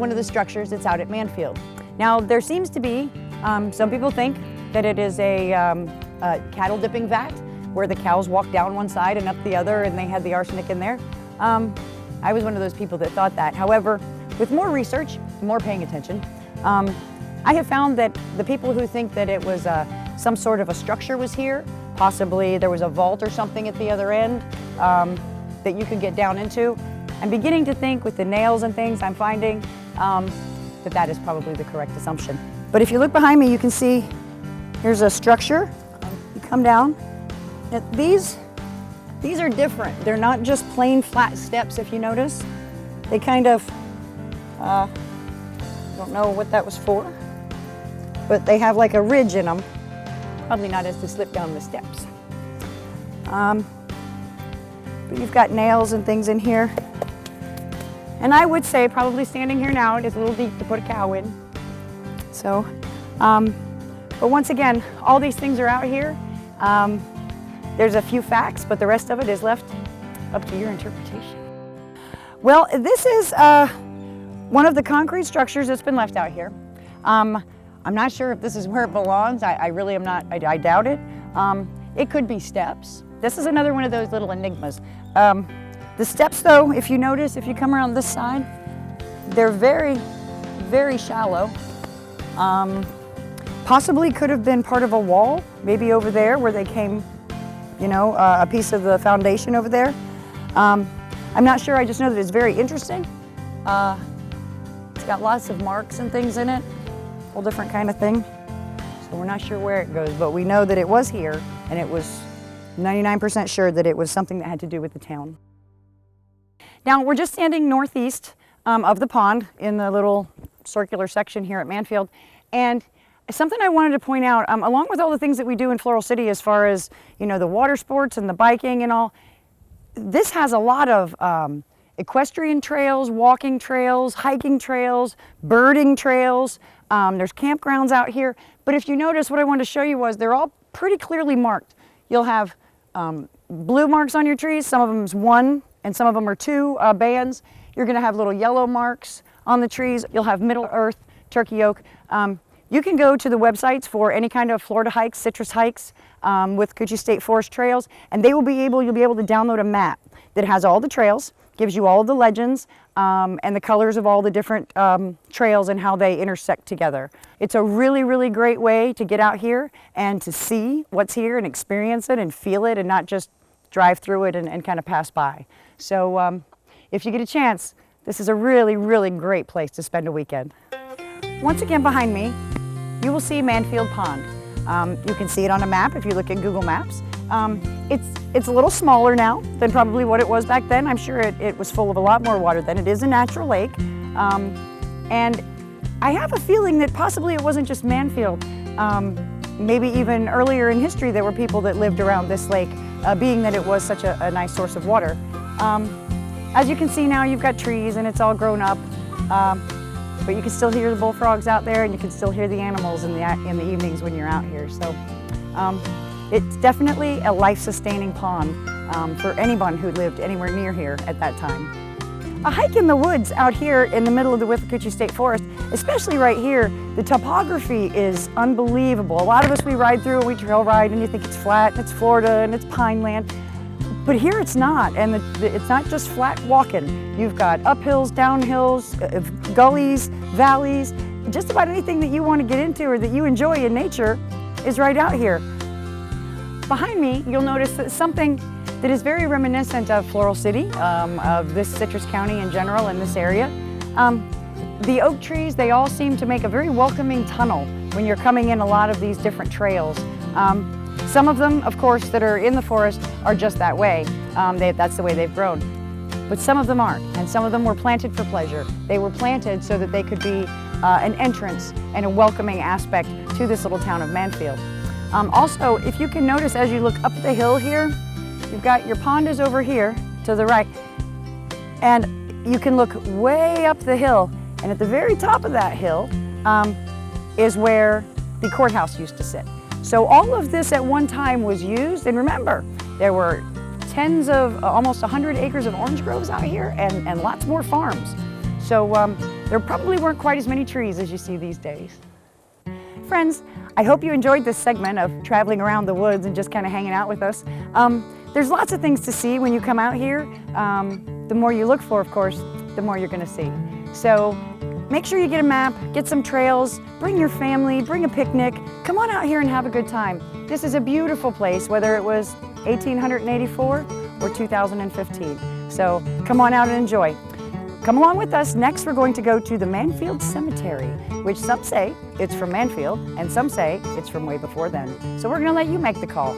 one of the structures that's out at Manfield. Now, there seems to be, some people think that it is a cattle dipping vat where the cows walk down one side and up the other and they had the arsenic in there. I was one of those people that thought that. However, with more research, more paying attention, I have found that the people who think that it was some sort of a structure was here, possibly there was a vault or something at the other end that you could get down into. I'm beginning to think with the nails and things I'm finding that that is probably the correct assumption. But if you look behind me, you can see here's a structure. You come down. Now, these are different. They're not just plain flat steps, if you notice. They kind of, don't know what that was for, but they have like a ridge in them. Probably not as to slip down the steps. But you've got nails and things in here. And I would say probably standing here now, it is a little deep to put a cow in. So, but once again, all these things are out here. There's a few facts, but the rest of it is left up to your interpretation. Well, this is one of the concrete structures that's been left out here. I'm not sure if this is where it belongs. I really am not, I doubt it. It could be steps. This is another one of those little enigmas. The steps though, if you notice, if you come around this side, they're very, very shallow. Possibly could have been part of a wall, maybe over there where they came, you know, a piece of the foundation over there. I'm not sure, I just know that it's very interesting. It's got lots of marks and things in it, whole different kind of thing. So we're not sure where it goes, but we know that it was here and it was 99% sure that it was something that had to do with the town. Now we're just standing northeast of the pond in the little circular section here at Manfield, and something I wanted to point out, along with all the things that we do in Floral City as far as, you know, the water sports and the biking and all, this has a lot of equestrian trails, walking trails, hiking trails, birding trails. There's campgrounds out here, but if you notice, what I wanted to show you was they're all pretty clearly marked. You'll have blue marks on your trees, some of them is 1 and some of them are 2 bands. You're gonna have little yellow marks on the trees. You'll have Middle Earth, Turkey Oak. You can go to the websites for any kind of Florida hikes, citrus hikes with Coochie State Forest trails, and you'll be able to download a map that has all the trails, gives you all of the legends and the colors of all the different trails and how they intersect together. It's a really, really great way to get out here and to see what's here and experience it and feel it and not just drive through it and kind of pass by. So if you get a chance, this is a really, really great place to spend a weekend. Once again behind me, you will see Manfield Pond. You can see it on a map if you look at Google Maps. It's a little smaller now than probably what it was back then. I'm sure it was full of a lot more water then. It is a natural lake. And I have a feeling that possibly it wasn't just Manfield. Maybe even earlier in history there were people that lived around this lake, being that it was such a nice source of water. As you can see now, you've got trees and it's all grown up. But you can still hear the bullfrogs out there and you can still hear the animals in the evenings when you're out here. So it's definitely a life-sustaining pond for anyone who lived anywhere near here at that time. A hike in the woods out here in the middle of the Coochie State Forest, especially right here, the topography is unbelievable. A lot of us, we ride through and we trail ride and you think it's flat, and it's Florida and it's pine land. But here it's not, and it's not just flat walking. You've got uphills, downhills, gullies, valleys. Just about anything that you want to get into or that you enjoy in nature is right out here. Behind me, you'll notice that something that is very reminiscent of Floral City, of this Citrus County in general, in this area. The oak trees, they all seem to make a very welcoming tunnel when you're coming in a lot of these different trails. Some of them, of course, that are in the forest are just that way. That's the way they've grown. But some of them aren't, and some of them were planted for pleasure. They were planted so that they could be an entrance and a welcoming aspect to this little town of Manfield. Also, if you can notice as you look up the hill here, you've got your pond is over here to the right, and you can look way up the hill, and at the very top of that hill is where the courthouse used to sit. So all of this at one time was used, and remember, there were almost 100 acres of orange groves out here and lots more farms. So there probably weren't quite as many trees as you see these days. Friends, I hope you enjoyed this segment of traveling around the woods and just kind of hanging out with us. There's lots of things to see when you come out here. The more you look for, of course, the more you're going to see. So make sure you get a map, get some trails, bring your family, bring a picnic. Come on out here and have a good time. This is a beautiful place, whether it was 1884 or 2015. So come on out and enjoy. Come along with us. Next, we're going to go to the Manfield Cemetery, which some say it's from Manfield, and some say it's from way before then. So we're going to let you make the call.